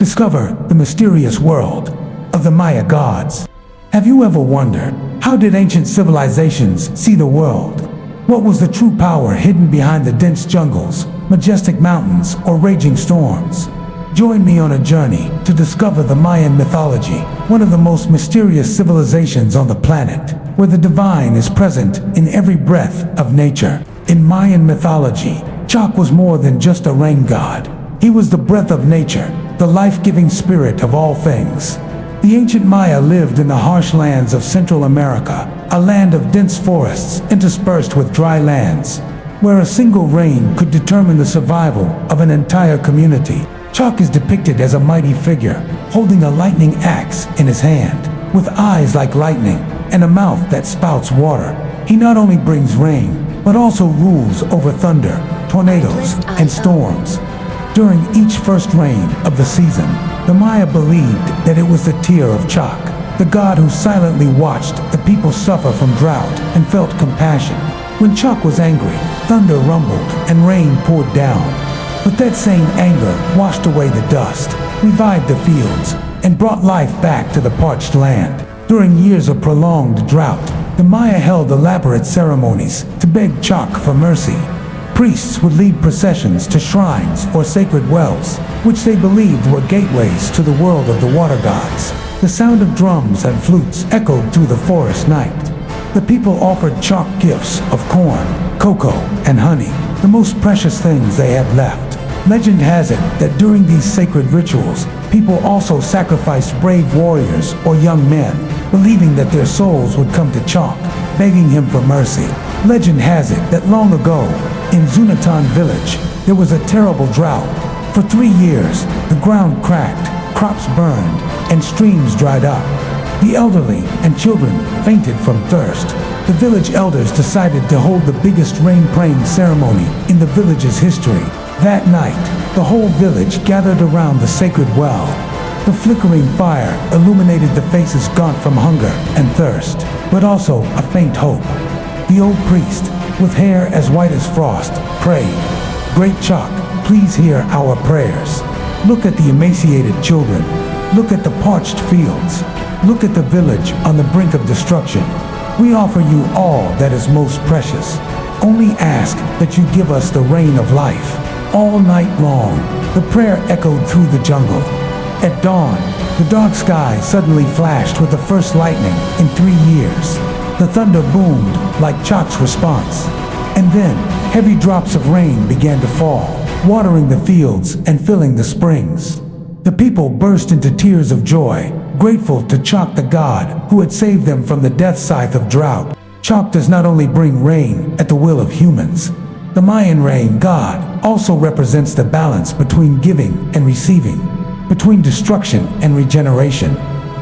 Discover the mysterious world of the Maya gods. Have you ever wondered, how did ancient civilizations see the world? What was the true power hidden behind the dense jungles, majestic mountains, or raging storms? Join me on a journey to discover the Mayan mythology, one of the most mysterious civilizations on the planet, where the divine is present in every breath of nature. In Mayan mythology, Chak was more than just a rain god. He was the breath of nature, the life-giving spirit of all things. The ancient Maya lived in the harsh lands of Central America, a land of dense forests interspersed with dry lands, where a single rain could determine the survival of an entire community. Chak is depicted as a mighty figure, holding a lightning axe in his hand, with eyes like lightning and a mouth that spouts water. He not only brings rain, but also rules over thunder, tornadoes, and storms. During each first rain of the season, the Maya believed that it was the tear of Chak, the god who silently watched the people suffer from drought and felt compassion. When Chak was angry, thunder rumbled and rain poured down. But that same anger washed away the dust, revived the fields, and brought life back to the parched land. During years of prolonged drought, the Maya held elaborate ceremonies to beg Chak for mercy. Priests would lead processions to shrines or sacred wells, which they believed were gateways to the world of the water gods. The sound of drums and flutes echoed through the forest night. The people offered Chak gifts of corn, cocoa, and honey, the most precious things they had left. Legend has it that during these sacred rituals, people also sacrificed brave warriors or young men, believing that their souls would come to Chak, begging him for mercy. Legend has it that long ago, in Zunatan village, there was a terrible drought. For 3 years, the ground cracked, crops burned, and streams dried up. The elderly and children fainted from thirst. The village elders decided to hold the biggest rain-praying ceremony in the village's history. That night, the whole village gathered around the sacred well. The flickering fire illuminated the faces gaunt from hunger and thirst, but also a faint hope. The old priest, with hair as white as frost, prayed, "Great Chak, please hear our prayers. Look at the emaciated children. Look at the parched fields. Look at the village on the brink of destruction. We offer you all that is most precious. Only ask that you give us the rain of life." All night long, the prayer echoed through the jungle. At dawn, the dark sky suddenly flashed with the first lightning in 3 years. The thunder boomed like Chak's response. And then, heavy drops of rain began to fall, watering the fields and filling the springs. The people burst into tears of joy, grateful to Chak the god who had saved them from the death scythe of drought. Chak does not only bring rain at the will of humans. The Mayan rain god also represents the balance between giving and receiving, between destruction and regeneration.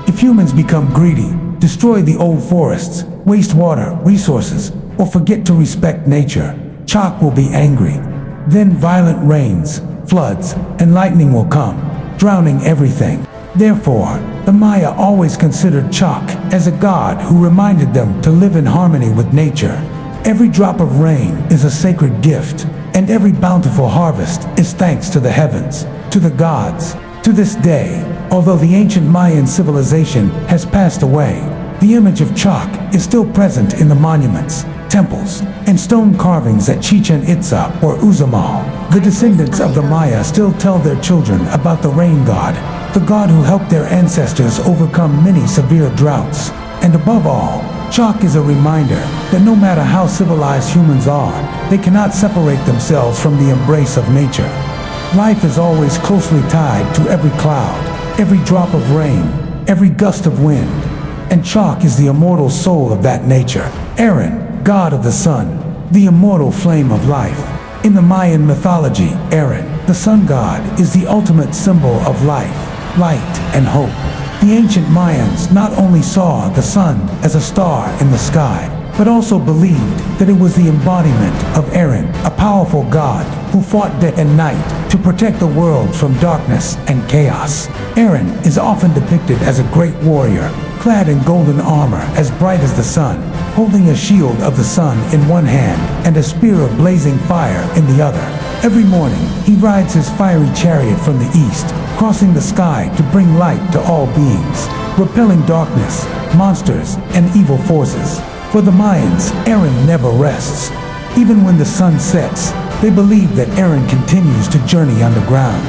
If humans become greedy, destroy the old forests, waste water, resources, or forget to respect nature, Chak will be angry. Then violent rains, floods, and lightning will come, drowning everything. Therefore, the Maya always considered Chak as a god who reminded them to live in harmony with nature. Every drop of rain is a sacred gift, and every bountiful harvest is thanks to the heavens, to the gods. To this day, although the ancient Mayan civilization has passed away, the image of Chak is still present in the monuments, temples, and stone carvings at Chichen Itza or Uzamal. The descendants of the Maya still tell their children about the rain god, the god who helped their ancestors overcome many severe droughts. And above all, Chak is a reminder that no matter how civilized humans are, they cannot separate themselves from the embrace of nature. Life is always closely tied to every cloud, every drop of rain, every gust of wind, and Chak is the immortal soul of that nature. Aaron, god of the sun, the immortal flame of life. In the Mayan mythology, Aaron, the sun god, is the ultimate symbol of life, light, and hope. The ancient Mayans not only saw the sun as a star in the sky, but also believed that it was the embodiment of Aaron, a powerful god who fought day and night to protect the world from darkness and chaos. Aaron is often depicted as a great warrior, clad in golden armor as bright as the sun, holding a shield of the sun in one hand and a spear of blazing fire in the other. Every morning, he rides his fiery chariot from the east, crossing the sky to bring light to all beings, repelling darkness, monsters, and evil forces. For the Mayans, Aaron never rests. Even when the sun sets, they believe that Aaron continues to journey underground,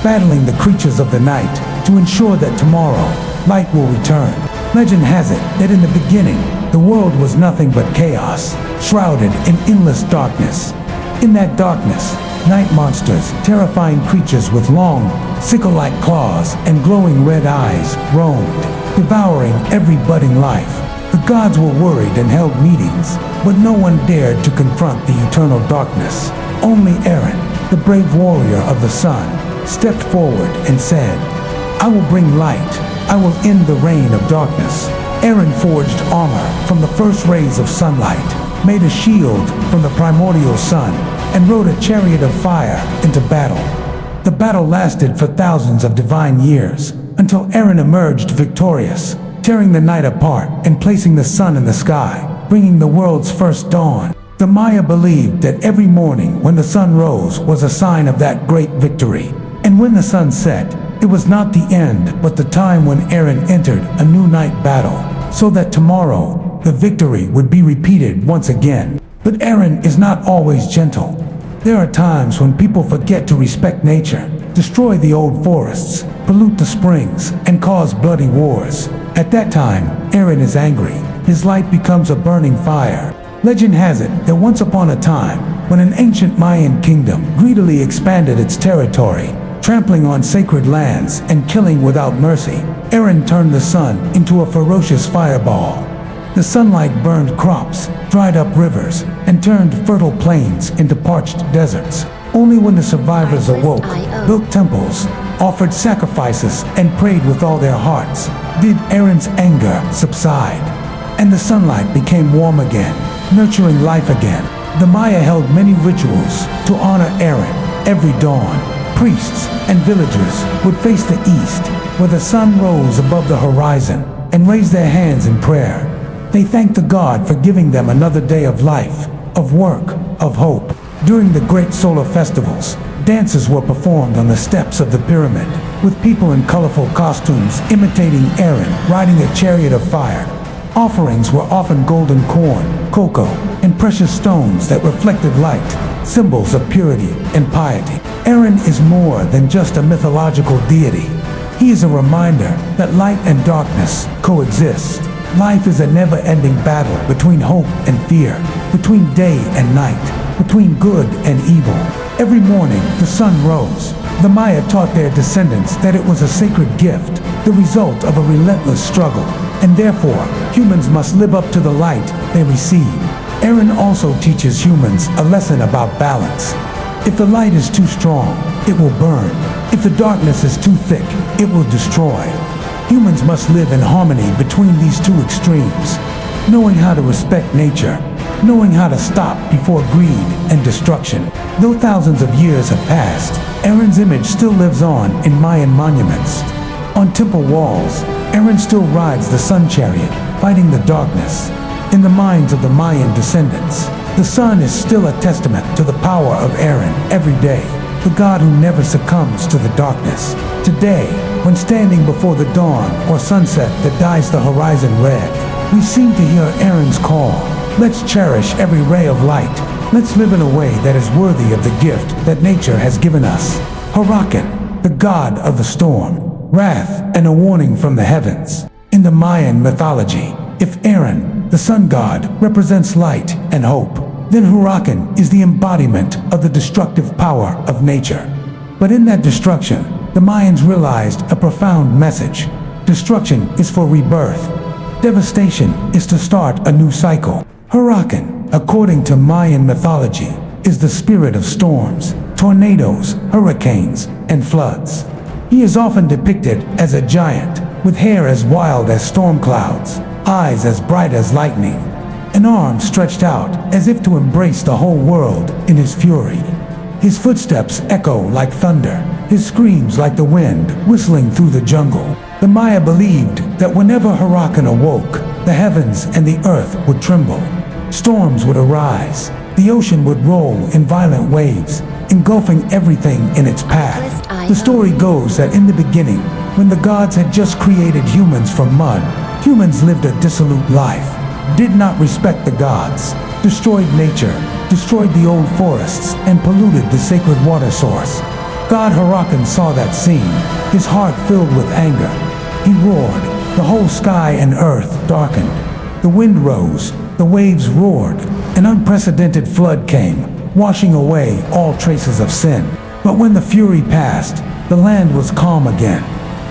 battling the creatures of the night to ensure that tomorrow, light will return. Legend has it that in the beginning, the world was nothing but chaos, shrouded in endless darkness. In that darkness, night monsters, terrifying creatures with long, sickle-like claws and glowing red eyes, roamed, devouring every budding life. The gods were worried and held meetings, but no one dared to confront the eternal darkness. Only Aaron, the brave warrior of the sun, stepped forward and said, "I will bring light. I will end the reign of darkness." Aaron forged armor from the first rays of sunlight, made a shield from the primordial sun, and rode a chariot of fire into battle. The battle lasted for thousands of divine years, until Aaron emerged victorious, tearing the night apart and placing the sun in the sky, bringing the world's first dawn. The Maya believed that every morning when the sun rose was a sign of that great victory, and when the sun set, it was not the end but the time when Aaron entered a new night battle, so that tomorrow the victory would be repeated once again. But Aaron is not always gentle. There are times when people forget to respect nature, destroy the old forests, pollute the springs, and cause bloody wars. At that time, Aaron is angry. His light becomes a burning fire. Legend has it that once upon a time, when an ancient Mayan kingdom greedily expanded its territory, trampling on sacred lands and killing without mercy, Aaron turned the sun into a ferocious fireball. The sunlight burned crops, dried up rivers, and turned fertile plains into parched deserts. Only when the survivors awoke, built temples, offered sacrifices, and prayed with all their hearts, did Aaron's anger subside, and the sunlight became warm again, nurturing life again. The Maya held many rituals to honor Aaron. Every dawn, priests and villagers would face the east, where the sun rose above the horizon, and raise their hands in prayer. They thanked the god for giving them another day of life, of work, of hope. During the great solar festivals, dances were performed on the steps of the pyramid, with people in colorful costumes imitating Aaron riding a chariot of fire. Offerings were often golden corn, cocoa, and precious stones that reflected light, symbols of purity and piety. Aaron is more than just a mythological deity. He is a reminder that light and darkness coexist. Life is a never-ending battle between hope and fear, between day and night, between good and evil. Every morning, the sun rose. The Maya taught their descendants that it was a sacred gift, the result of a relentless struggle, and therefore, humans must live up to the light they receive. Aaron also teaches humans a lesson about balance. If the light is too strong, it will burn. If the darkness is too thick, it will destroy. Humans must live in harmony between these two extremes, knowing how to respect nature, knowing how to stop before greed and destruction. Though thousands of years have passed, Aaron's image still lives on in Mayan monuments. On temple walls, Aaron still rides the sun chariot, fighting the darkness. In the minds of the Mayan descendants, the sun is still a testament to the power of Aaron every day, the god who never succumbs to the darkness. Today, when standing before the dawn or sunset that dyes the horizon red, we seem to hear Aaron's call. Let's cherish every ray of light. Let's live in a way that is worthy of the gift that nature has given us. Huracan, the god of the storm, wrath, and a warning from the heavens. In the Mayan mythology, if Aaron, the sun god, represents light and hope, then Huracan is the embodiment of the destructive power of nature. But in that destruction, the Mayans realized a profound message. Destruction is for rebirth. Devastation is to start a new cycle. Huracan, according to Mayan mythology, is the spirit of storms, tornadoes, hurricanes, and floods. He is often depicted as a giant, with hair as wild as storm clouds, eyes as bright as lightning, an arm stretched out as if to embrace the whole world in his fury. His footsteps echo like thunder, his screams like the wind whistling through the jungle. The Maya believed that whenever Huracan awoke, the heavens and the earth would tremble. Storms would arise, The ocean would roll in violent waves, engulfing everything in its path. The story goes that in the beginning, when the gods had just created humans from mud, humans lived a dissolute life, did not respect the gods, destroyed nature, destroyed the old forests, and polluted the sacred water source. God Hurakan saw that scene, his heart filled with anger. He roared, the whole sky and earth darkened. The wind rose, the waves roared, an unprecedented flood came, washing away all traces of sin. But when the fury passed, the land was calm again.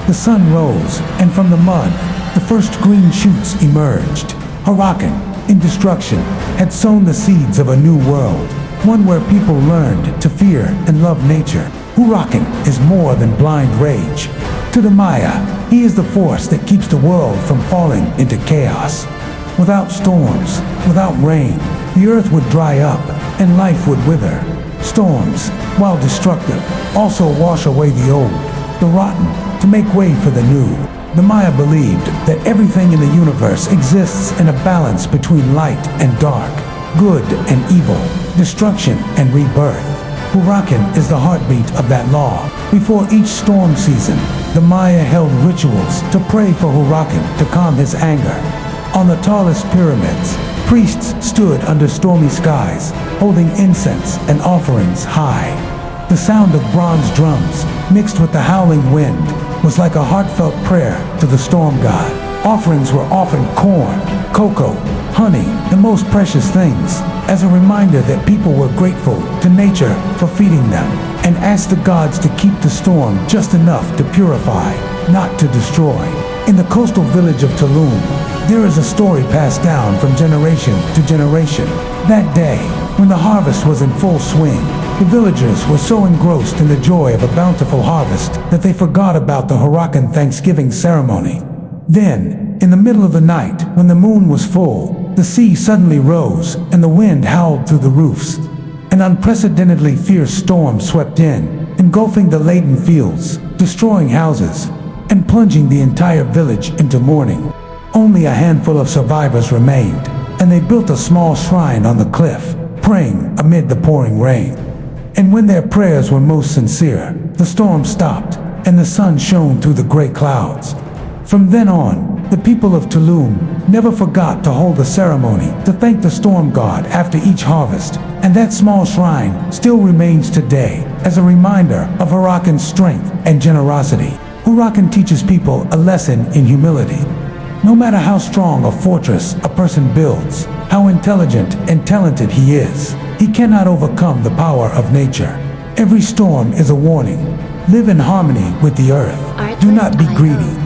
The sun rose, and from the mud, the first green shoots emerged. Hurakan, in destruction, had sown the seeds of a new world, one where people learned to fear and love nature. Hurakan is more than blind rage. To the Maya, he is the force that keeps the world from falling into chaos. Without storms, without rain, the earth would dry up and life would wither. Storms, while destructive, also wash away the old, the rotten, to make way for the new. The Maya believed that everything in the universe exists in a balance between light and dark, good and evil, destruction and rebirth. Hurakan is the heartbeat of that law. Before each storm season, the Maya held rituals to pray for Hurakan to calm his anger. On the tallest pyramids, priests stood under stormy skies, holding incense and offerings high. The sound of bronze drums, mixed with the howling wind, was like a heartfelt prayer to the storm god. Offerings were often corn, cocoa, honey, the most precious things, as a reminder that people were grateful to nature for feeding them, and asked the gods to keep the storm just enough to purify, not to destroy. In the coastal village of Tulum, there is a story passed down from generation to generation. That day, when the harvest was in full swing, the villagers were so engrossed in the joy of a bountiful harvest that they forgot about the Hurakan Thanksgiving ceremony. Then, in the middle of the night, when the moon was full, the sea suddenly rose and the wind howled through the roofs. An unprecedentedly fierce storm swept in, engulfing the laden fields, destroying houses, and plunging the entire village into mourning. Only a handful of survivors remained, and they built a small shrine on the cliff, praying amid the pouring rain. And when their prayers were most sincere, the storm stopped, and the sun shone through the gray clouds. From then on, the people of Tulum never forgot to hold a ceremony to thank the storm god after each harvest, and that small shrine still remains today as a reminder of Hurakan's strength and generosity. Hurakan teaches people a lesson in humility. No matter how strong a fortress a person builds, how intelligent and talented he is, he cannot overcome the power of nature. Every storm is a warning. Live in harmony with the earth. Do not be greedy.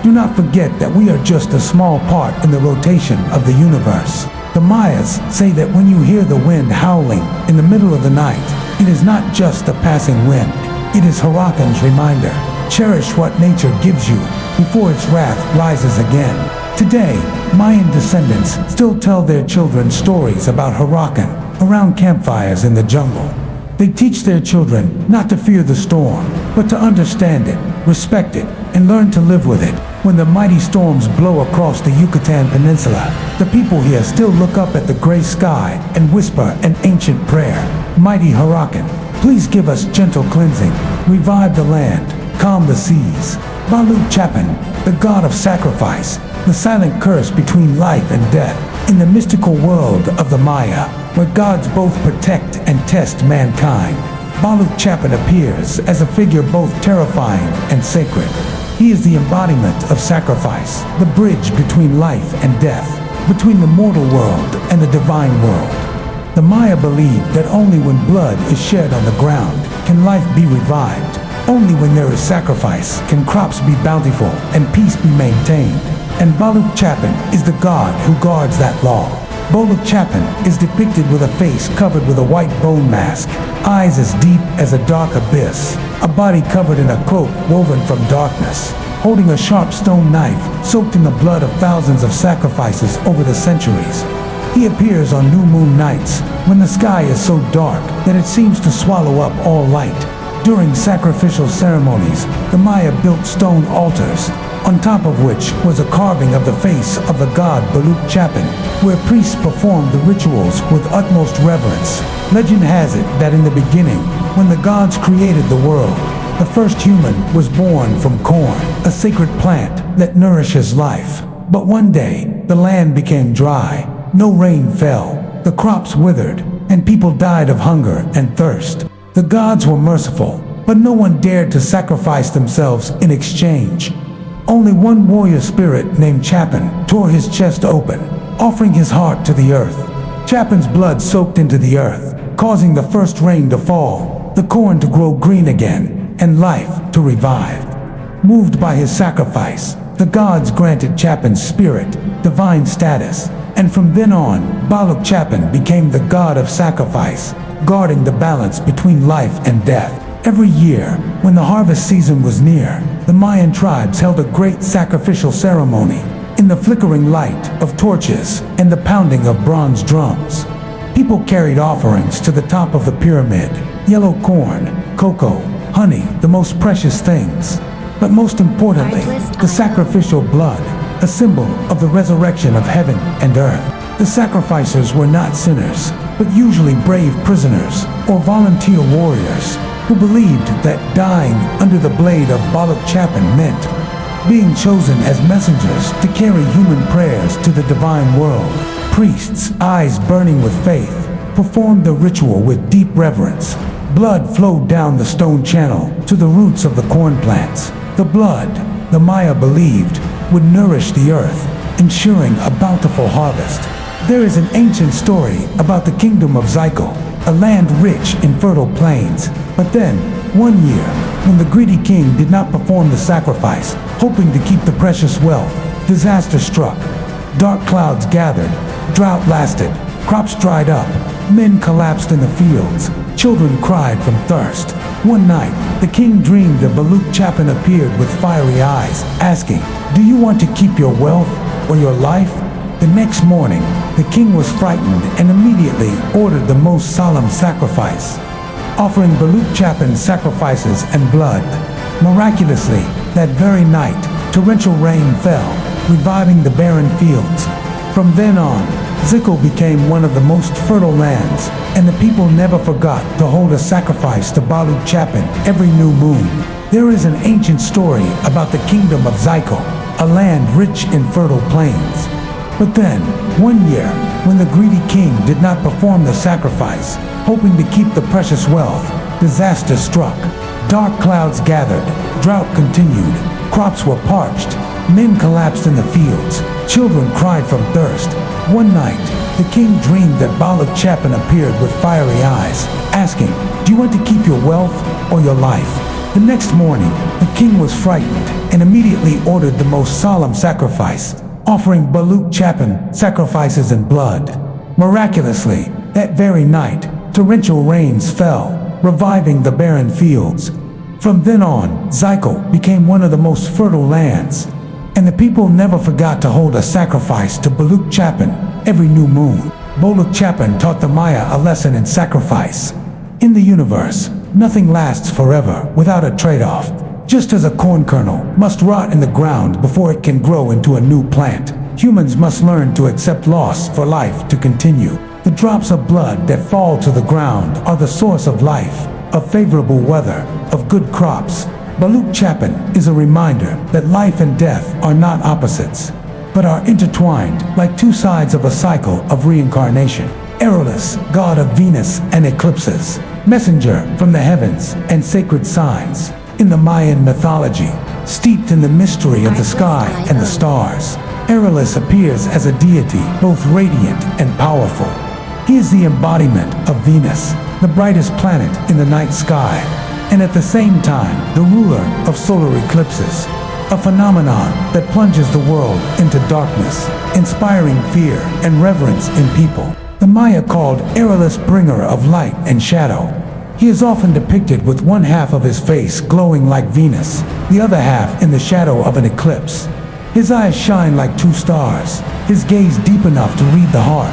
Do not forget that we are just a small part in the rotation of the universe. The Mayas say that when you hear the wind howling in the middle of the night, it is not just a passing wind. It is Hurakan's reminder. Cherish what nature gives you before its wrath rises again. Today, Mayan descendants still tell their children stories about Hurakan around campfires in the jungle. They teach their children not to fear the storm, but to understand it, respect it, and learn to live with it. When the mighty storms blow across the Yucatan Peninsula, the people here still look up at the gray sky and whisper an ancient prayer. Mighty Hurakan, please give us gentle cleansing, revive the land, calm the seas. Balut Chapin, the god of sacrifice, the silent curse between life and death. In the mystical world of the Maya, where gods both protect and test mankind, Balut Chapin appears as a figure both terrifying and sacred. He is the embodiment of sacrifice, the bridge between life and death, between the mortal world and the divine world. The Maya believe that only when blood is shed on the ground can life be revived. Only when there is sacrifice can crops be bountiful and peace be maintained. And Balut Chapin is the god who guards that law. Balut Chapin is depicted with a face covered with a white bone mask, eyes as deep as a dark abyss, a body covered in a cloak woven from darkness, holding a sharp stone knife soaked in the blood of thousands of sacrifices over the centuries. He appears on new moon nights when the sky is so dark that it seems to swallow up all light. During sacrificial ceremonies, the Maya built stone altars, on top of which was a carving of the face of the god Balut Chapin, where priests performed the rituals with utmost reverence. Legend has it that in the beginning, when the gods created the world, the first human was born from corn, a sacred plant that nourishes life. But one day, the land became dry, no rain fell, the crops withered, and people died of hunger and thirst. The gods were merciful, but no one dared to sacrifice themselves in exchange. Only one warrior spirit named Chapin tore his chest open, offering his heart to the earth. Chapin's blood soaked into the earth, causing the first rain to fall, the corn to grow green again, and life to revive. Moved by his sacrifice, the gods granted Chapin's spirit divine status, and from then on, Balut Chapin became the god of sacrifice, guarding the balance between life and death. Every year, when the harvest season was near, the Mayan tribes held a great sacrificial ceremony. In the flickering light of torches and the pounding of bronze drums, people carried offerings to the top of the pyramid: yellow corn, cocoa, honey, the most precious things. But most importantly, the sacrificial blood, a symbol of the resurrection of heaven and earth. The sacrificers were not sinners, but usually brave prisoners or volunteer warriors who believed that dying under the blade of Balut Chapin meant being chosen as messengers to carry human prayers to the divine world. Priests, eyes burning with faith, performed the ritual with deep reverence. Blood flowed down the stone channel to the roots of the corn plants. The blood, the Maya believed, would nourish the earth, ensuring a bountiful harvest. There is an ancient story about the kingdom of Zyko, a land rich in fertile plains. But then, one year, when the greedy king did not perform the sacrifice, hoping to keep the precious wealth, disaster struck. Dark clouds gathered, drought lasted, crops dried up, men collapsed in the fields, children cried from thirst. One night, the king dreamed that Balut Chapin appeared with fiery eyes, asking, "Do you want to keep your wealth or your life?" The next morning, the king was frightened and immediately ordered the most solemn sacrifice, offering Balut Chapin sacrifices and blood. Miraculously, that very night, torrential rain fell, reviving the barren fields. From then on, Zyko became one of the most fertile lands, and the people never forgot to hold a sacrifice to Balut Chapin every new moon. There is an ancient story about the kingdom of Zyko, a land rich in fertile plains. But then, one year, when the greedy king did not perform the sacrifice, hoping to keep the precious wealth, disaster struck. Dark clouds gathered, drought continued, crops were parched, men collapsed in the fields, children cried from thirst. One night, the king dreamed that Balut Chapin appeared with fiery eyes, asking, "Do you want to keep your wealth or your life?" The next morning, the king was frightened and immediately ordered the most solemn sacrifice, offering Balut Chapin sacrifices and blood. Miraculously, that very night, torrential rains fell, reviving the barren fields. From then on, Zyko became one of the most fertile lands, and the people never forgot to hold a sacrifice to Balut Chapin every new moon. Balut Chapin taught the Maya a lesson in sacrifice. In the universe, nothing lasts forever without a trade-off. Just as a corn kernel must rot in the ground before it can grow into a new plant, humans must learn to accept loss for life to continue. The drops of blood that fall to the ground are the source of life, of favorable weather, of good crops. Balut Chapin is a reminder that life and death are not opposites, but are intertwined like two sides of a cycle of reincarnation. Eros, god of Venus and eclipses, messenger from the heavens and sacred signs. In the Mayan mythology, steeped in the mystery of the sky and the stars, Eros appears as a deity both radiant and powerful. He is the embodiment of Venus, the brightest planet in the night sky, and at the same time the ruler of solar eclipses, a phenomenon that plunges the world into darkness, inspiring fear and reverence in people. The Maya called Eros bringer of light and shadow. He is often depicted with one half of his face glowing like Venus, the other half in the shadow of an eclipse. His eyes shine like two stars, his gaze deep enough to read the heart.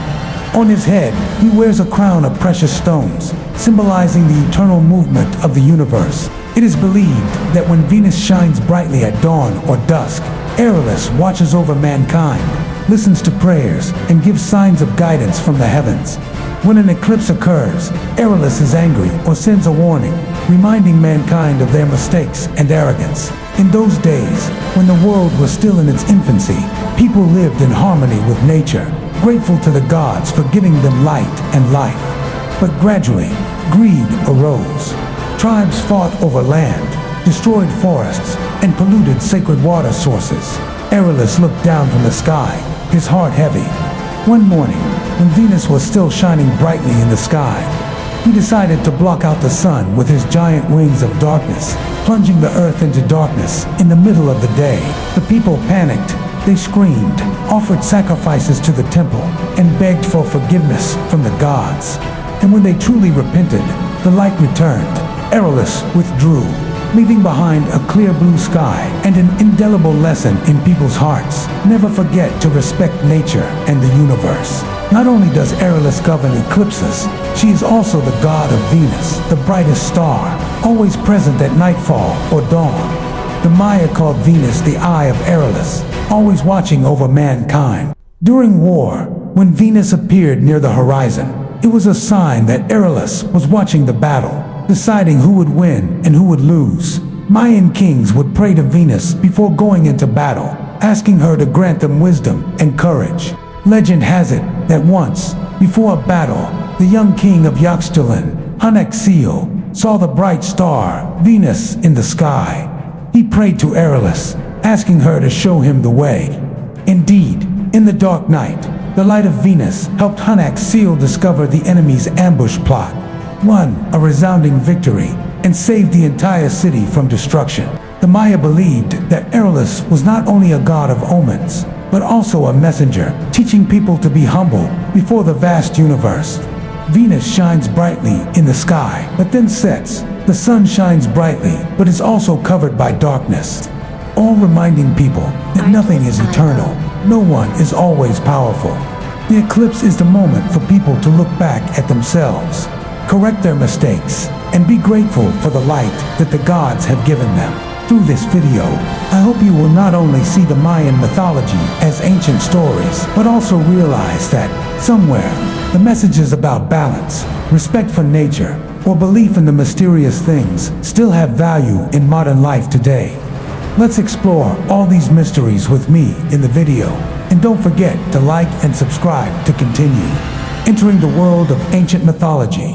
On his head, he wears a crown of precious stones, symbolizing the eternal movement of the universe. It is believed that when Venus shines brightly at dawn or dusk, Eris watches over mankind, listens to prayers, and gives signs of guidance from the heavens. When an eclipse occurs, Eris is angry or sends a warning, reminding mankind of their mistakes and arrogance. In those days, when the world was still in its infancy, people lived in harmony with nature, grateful to the gods for giving them light and life. But gradually, greed arose. Tribes fought over land, destroyed forests, and polluted sacred water sources. Eris looked down from the sky, his heart heavy. One morning, when Venus was still shining brightly in the sky, he decided to block out the sun with his giant wings of darkness, plunging the earth into darkness in the middle of the day. The people panicked. They screamed, offered sacrifices to the temple, and begged for forgiveness from the gods. And when they truly repented, the light returned. Eris withdrew, leaving behind a clear blue sky and an indelible lesson in people's hearts. Never forget to respect nature and the universe. Not only does Eris govern eclipses, she is also the god of Venus, the brightest star, always present at nightfall or dawn. The Maya called Venus the Eye of Eris, always watching over mankind. During war, when Venus appeared near the horizon, it was a sign that Eris was watching the battle, deciding who would win and who would lose. Mayan kings would pray to Venus before going into battle, asking her to grant them wisdom and courage. Legend has it that once, before a battle, the young king of Yaxchilan, Hunaxio, saw the bright star, Venus, in the sky. He prayed to Eris, asking her to show him the way. Indeed, in the dark night, the light of Venus helped Hunaxio discover the enemy's ambush plot, won a resounding victory, and saved the entire city from destruction. The Maya believed that Eris was not only a god of omens, but also a messenger, teaching people to be humble before the vast universe. Venus shines brightly in the sky, but then sets. The sun shines brightly, but is also covered by darkness, all reminding people that nothing is eternal. No one is always powerful. The eclipse is the moment for people to look back at themselves, correct their mistakes, and be grateful for the light that the gods have given them. Through this video, I hope you will not only see the Mayan mythology as ancient stories, but also realize that, somewhere, the messages about balance, respect for nature, or belief in the mysterious things still have value in modern life today. Let's explore all these mysteries with me in the video, and don't forget to like and subscribe to continue entering the world of ancient mythology.